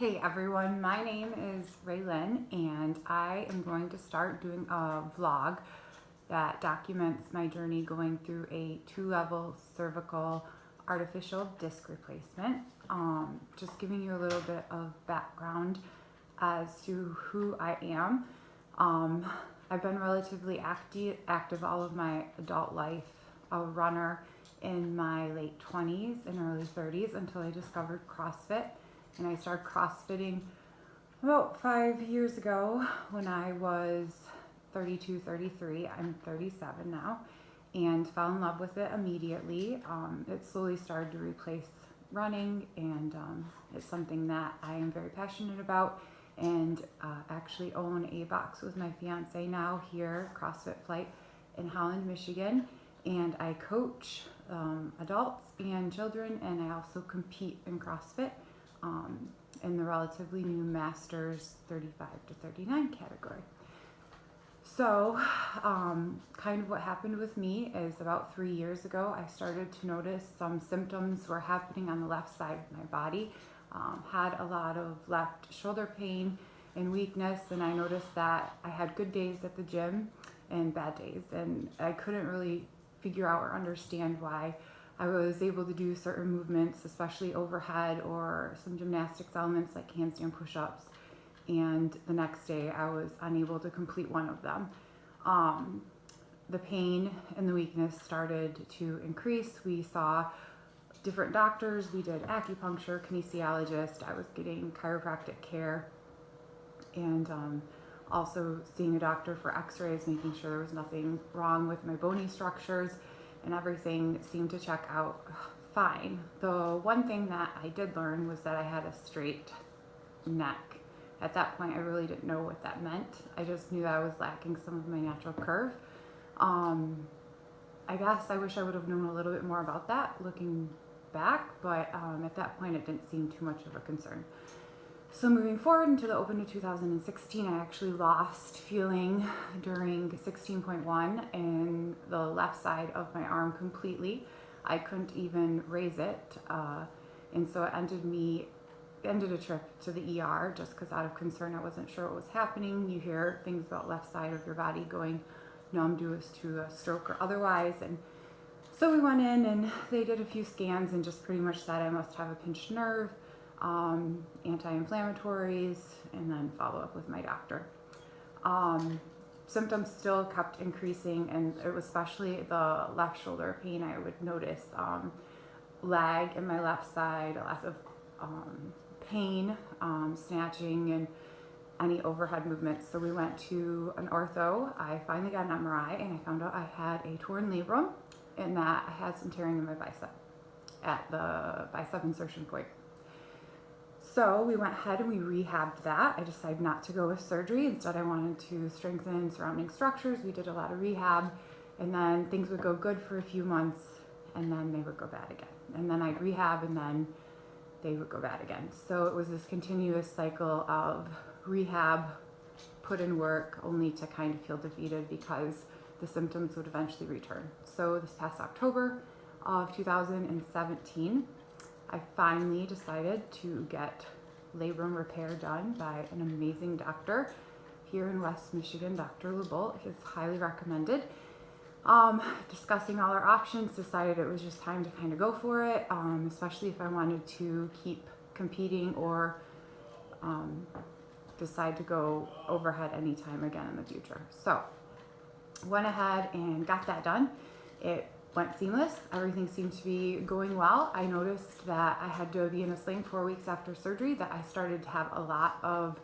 Hey everyone, my name is Raelynn and I am going to start doing a vlog that documents my journey going through a 2-level cervical artificial disc replacement. Just giving you a little bit of background as to who I am. I've been relatively active all of my adult life, a runner in my late 20s and early 30s until I discovered CrossFit. And I started CrossFitting about 5 years ago when I was 32, 33. I'm 37 now, and fell in love with it immediately. It slowly started to replace running, and it's something that I am very passionate about, and actually own a box with my fiance now here, CrossFit Flight in Holland, Michigan. And I coach adults and children, and I also compete in CrossFit in the relatively new Masters 35 to 39 category. So kind of what happened with me is about 3 years ago, I started to notice some symptoms were happening on the left side of my body. Had a lot of left shoulder pain and weakness, and I noticed that I had good days at the gym and bad days, and I couldn't really figure out or understand why I was able to do certain movements, especially overhead or some gymnastics elements like handstand push-ups, and the next day I was unable to complete one of them. The pain and the weakness started to increase. We saw different doctors. We did acupuncture, kinesiologist. I was getting chiropractic care, and also seeing a doctor for x-rays, making sure there was nothing wrong with my bony structures, and everything seemed to check out fine. The one thing that I did learn was that I had a straight neck. At that point, I really didn't know what that meant. I just knew that I was lacking some of my natural curve. I guess I wish I would have known a little bit more about that looking back, but at that point, it didn't seem too much of a concern. So moving forward into the Open of 2016, I actually lost feeling during 16.1 in the left side of my arm completely. I couldn't even raise it, and so it ended a trip to the ER just because out of concern. I wasn't sure what was happening. You hear things about left side of your body going numb due to a stroke or otherwise, and so we went in and they did a few scans and just pretty much said I must have a pinched nerve, anti-inflammatories, and then follow up with my doctor. Symptoms still kept increasing, and it was especially the left shoulder pain. I would notice lag in my left side, a lot of pain, snatching, and any overhead movements. So we went to an ortho. I finally got an MRI, and I found out I had a torn labrum and that I had some tearing in my bicep at the bicep insertion point. So we went ahead and we rehabbed that. I decided not to go with surgery. Instead, I wanted to strengthen surrounding structures. We did a lot of rehab, and then things would go good for a few months, and then they would go bad again. And then I'd rehab, and then they would go bad again. So it was this continuous cycle of rehab, put in work, only to kind of feel defeated because the symptoms would eventually return. So this past October of 2017, I finally decided to get labrum repair done by an amazing doctor here in West Michigan. Dr. LeBolt is highly recommended. Discussing all our options, decided it was just time to kind of go for it, especially if I wanted to keep competing or decide to go overhead anytime again in the future. So went ahead and got that done. It went seamless. Everything seemed to be going well. I noticed that I had to be in a sling 4 weeks after surgery, that I started to have a lot of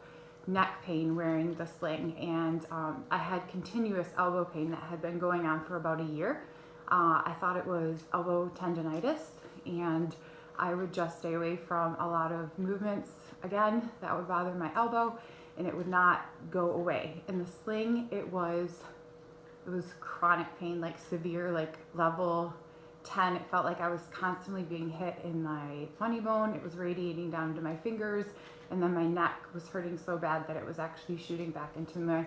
neck pain wearing the sling, and I had continuous elbow pain that had been going on for about a year. I thought it was elbow tendonitis, and I would just stay away from a lot of movements again that would bother my elbow, and it would not go away. In the sling, it was chronic pain, like severe, like level 10. It felt like I was constantly being hit in my funny bone. It was radiating down to my fingers, and then my neck was hurting so bad that it was actually shooting back into my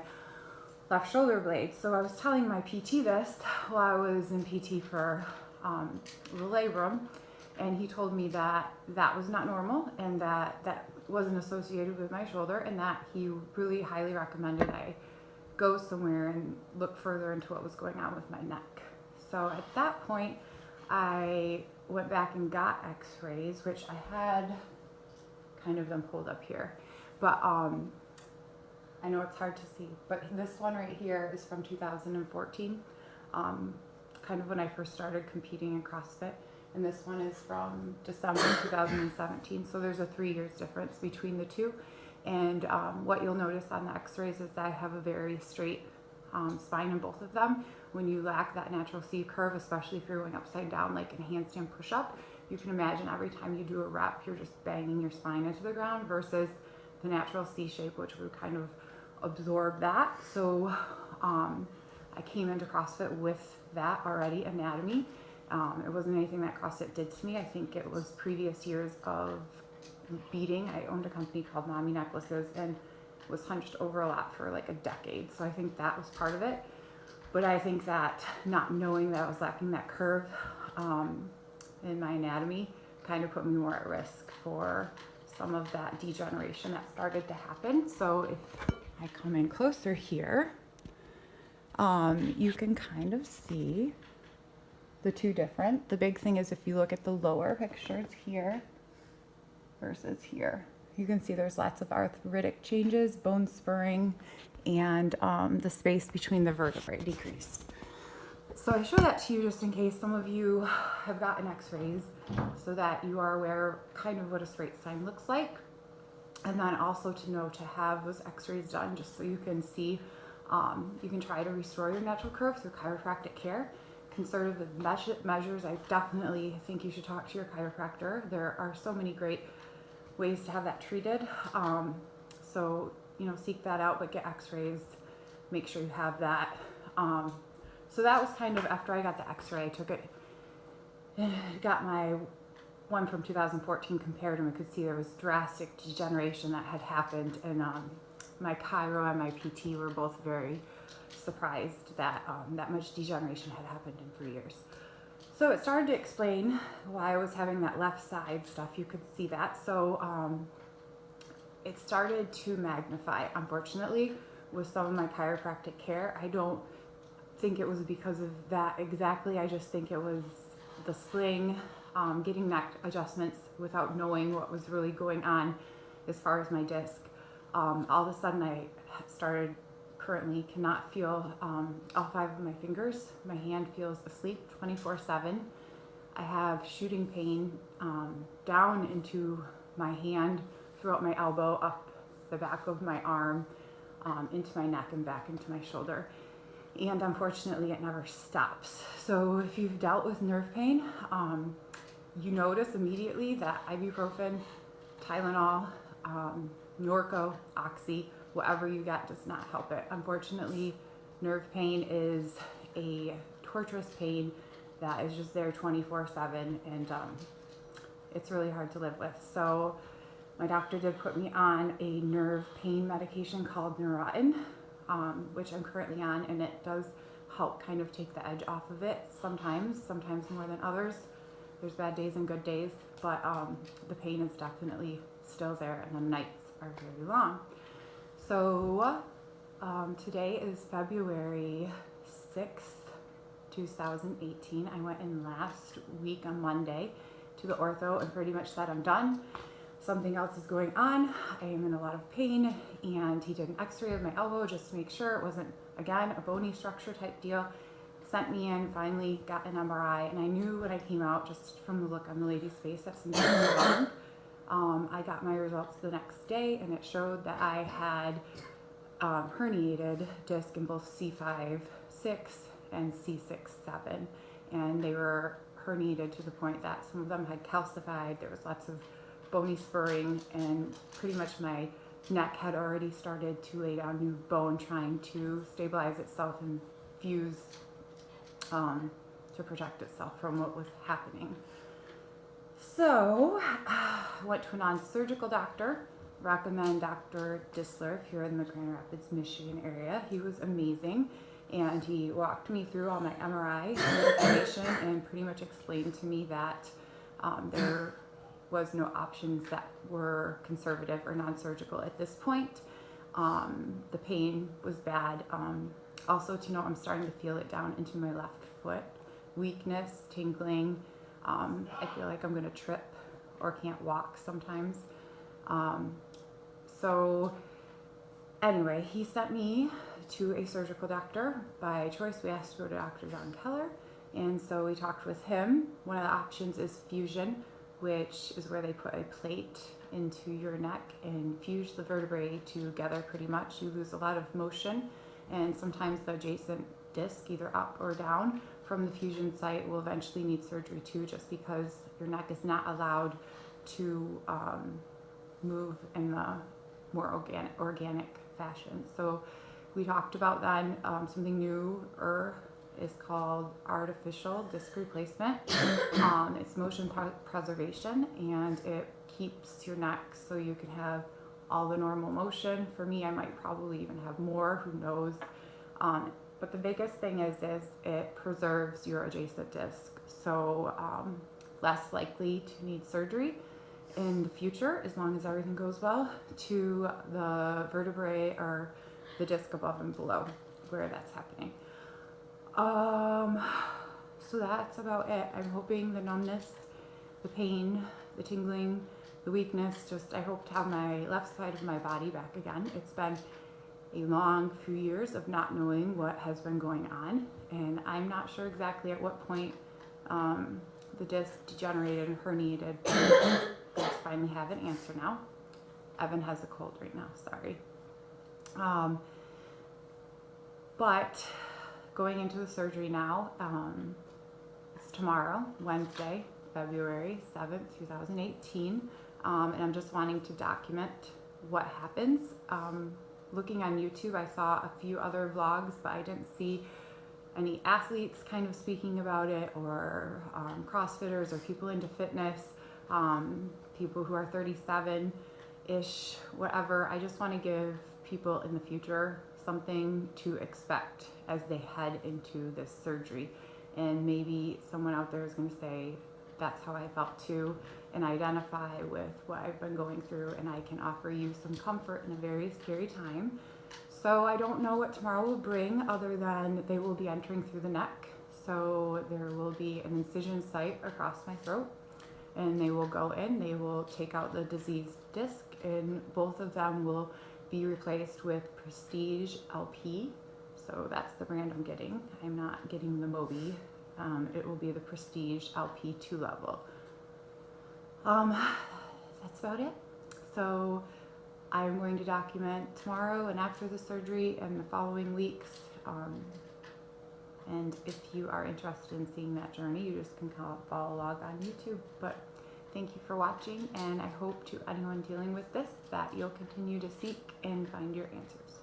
left shoulder blade. So I was telling my PT this while I was in PT for the labrum, And he told me that that was not normal and that wasn't associated with my shoulder, and that he really highly recommended I go somewhere and look further into what was going on with my neck. So at that point, I went back and got x-rays, which I had kind of them pulled up here. But I know it's hard to see, but this one right here is from 2014, kind of when I first started competing in CrossFit. And this one is from December 2017. So there's a 3 years difference between the two. And what you'll notice on the x-rays is that I have a very straight spine in both of them. When you lack that natural C curve, especially if you're going upside down like in a handstand push-up, you can imagine every time you do a rep, you're just banging your spine into the ground versus the natural C shape, which would kind of absorb that. So I came into CrossFit with that already anatomy. It wasn't anything that CrossFit did to me. I think it was previous years of beating. I owned a company called Mommy Necklaces and was hunched over a lot for like a decade. So I think that was part of it. But I think that not knowing that I was lacking that curve in my anatomy kind of put me more at risk for some of that degeneration that started to happen. So if I come in closer here, you can kind of see the two different. The big thing is if you look at the lower pictures here versus here, you can see there's lots of arthritic changes, bone spurring, and the space between the vertebrae decreased. So I show that to you just in case some of you have gotten x-rays so that you are aware kind of what a straight spine looks like. And then also to know to have those x-rays done just so you can see, you can try to restore your natural curve through chiropractic care. Conservative measures, I definitely think you should talk to your chiropractor. There are so many great ways to have that treated. So, seek that out, but get x-rays, make sure you have that. So that was kind of after I got the x-ray, I took it, got my one from 2014 compared, and we could see there was drastic degeneration that had happened. And my chiro and my PT were both very surprised that that much degeneration had happened in 3 years. So it started to explain why I was having that left side stuff. You could see that. So it started to magnify, unfortunately, with some of my chiropractic care. I don't think it was because of that exactly. I just think it was the sling, getting neck adjustments without knowing what was really going on as far as my disc. All of a sudden I started currently cannot feel all 5 of my fingers. My hand feels asleep 24/7. I have shooting pain down into my hand, throughout my elbow, up the back of my arm, into my neck and back into my shoulder. And unfortunately, it never stops. So if you've dealt with nerve pain, you notice immediately that ibuprofen, Tylenol, Norco, Oxy, whatever you get does not help it. Unfortunately, nerve pain is a torturous pain that is just there 24/7, and it's really hard to live with. So my doctor did put me on a nerve pain medication called Raelynn, which I'm currently on, and it does help kind of take the edge off of it sometimes more than others. There's bad days and good days, but the pain is definitely still there, and the nights are very long. So today is February 6th, 2018. I went in last week on Monday to the ortho and pretty much said I'm done. Something else is going on. I am in a lot of pain, and he did an x-ray of my elbow just to make sure it wasn't, again, a bony structure type deal. Sent me in, finally got an MRI, and I knew when I came out, just from the look on the lady's face, that something was wrong. I got my results the next day, and it showed that I had herniated disc in both C5-6 and C6-7, and they were herniated to the point that some of them had calcified. There was lots of bony spurring, and pretty much my neck had already started to lay down new bone, trying to stabilize itself and fuse to protect itself from what was happening. So I went to a non-surgical doctor. Recommend Dr. Disler if you're in the Grand Rapids, Michigan area. He was amazing, and he walked me through all my MRI information and pretty much explained to me that There was no options that were conservative or non-surgical at this point. The pain was bad. Also to know, I'm starting to feel it down into my left foot. Weakness, tingling. I feel like I'm gonna trip or can't walk sometimes. So anyway, he sent me to a surgical doctor. By choice, we asked to go to Dr. John Keller, and so we talked with him. One of the options is fusion, which is where they put a plate into your neck and fuse the vertebrae together pretty much. You lose a lot of motion, and sometimes the adjacent disc, either up or down from the fusion site, will eventually need surgery too, just because your neck is not allowed to move in the more organic fashion. So we talked about then something newer is called artificial disc replacement. It's motion preservation, and it keeps your neck so you can have all the normal motion. For me, I might probably even have more, who knows. But the biggest thing is it preserves your adjacent disc, so less likely to need surgery in the future, as long as everything goes well, to the vertebrae or the disc above and below where that's happening. So that's about it. I'm hoping the numbness, the pain, the tingling, the weakness, I hope to have my left side of my body back again. It's been a long few years of not knowing what has been going on, and I'm not sure exactly at what point the disc degenerated and herniated. I finally have an answer now. Evan has a cold right now, sorry. But going into the surgery now, it's tomorrow, Wednesday, February 7th, 2018, and I'm just wanting to document what happens. Looking on YouTube, I saw a few other vlogs, but I didn't see any athletes kind of speaking about it, or CrossFitters or people into fitness, people who are 37-ish, whatever. I just want to give people in the future something to expect as they head into this surgery. And maybe someone out there is going to say, that's how I felt too, and identify with what I've been going through, and I can offer you some comfort in a very scary time. So I don't know what tomorrow will bring, other than they will be entering through the neck. So there will be an incision site across my throat, and they will go in, they will take out the diseased disc, and both of them will be replaced with Prestige LP. So that's the brand I'm getting. I'm not getting the Mobi. It will be the Prestige LP 2 level. That's about it. So I'm going to document tomorrow and after the surgery and the following weeks. And if you are interested in seeing that journey, you just can follow along on YouTube. But thank you for watching, and I hope to anyone dealing with this that you'll continue to seek and find your answers.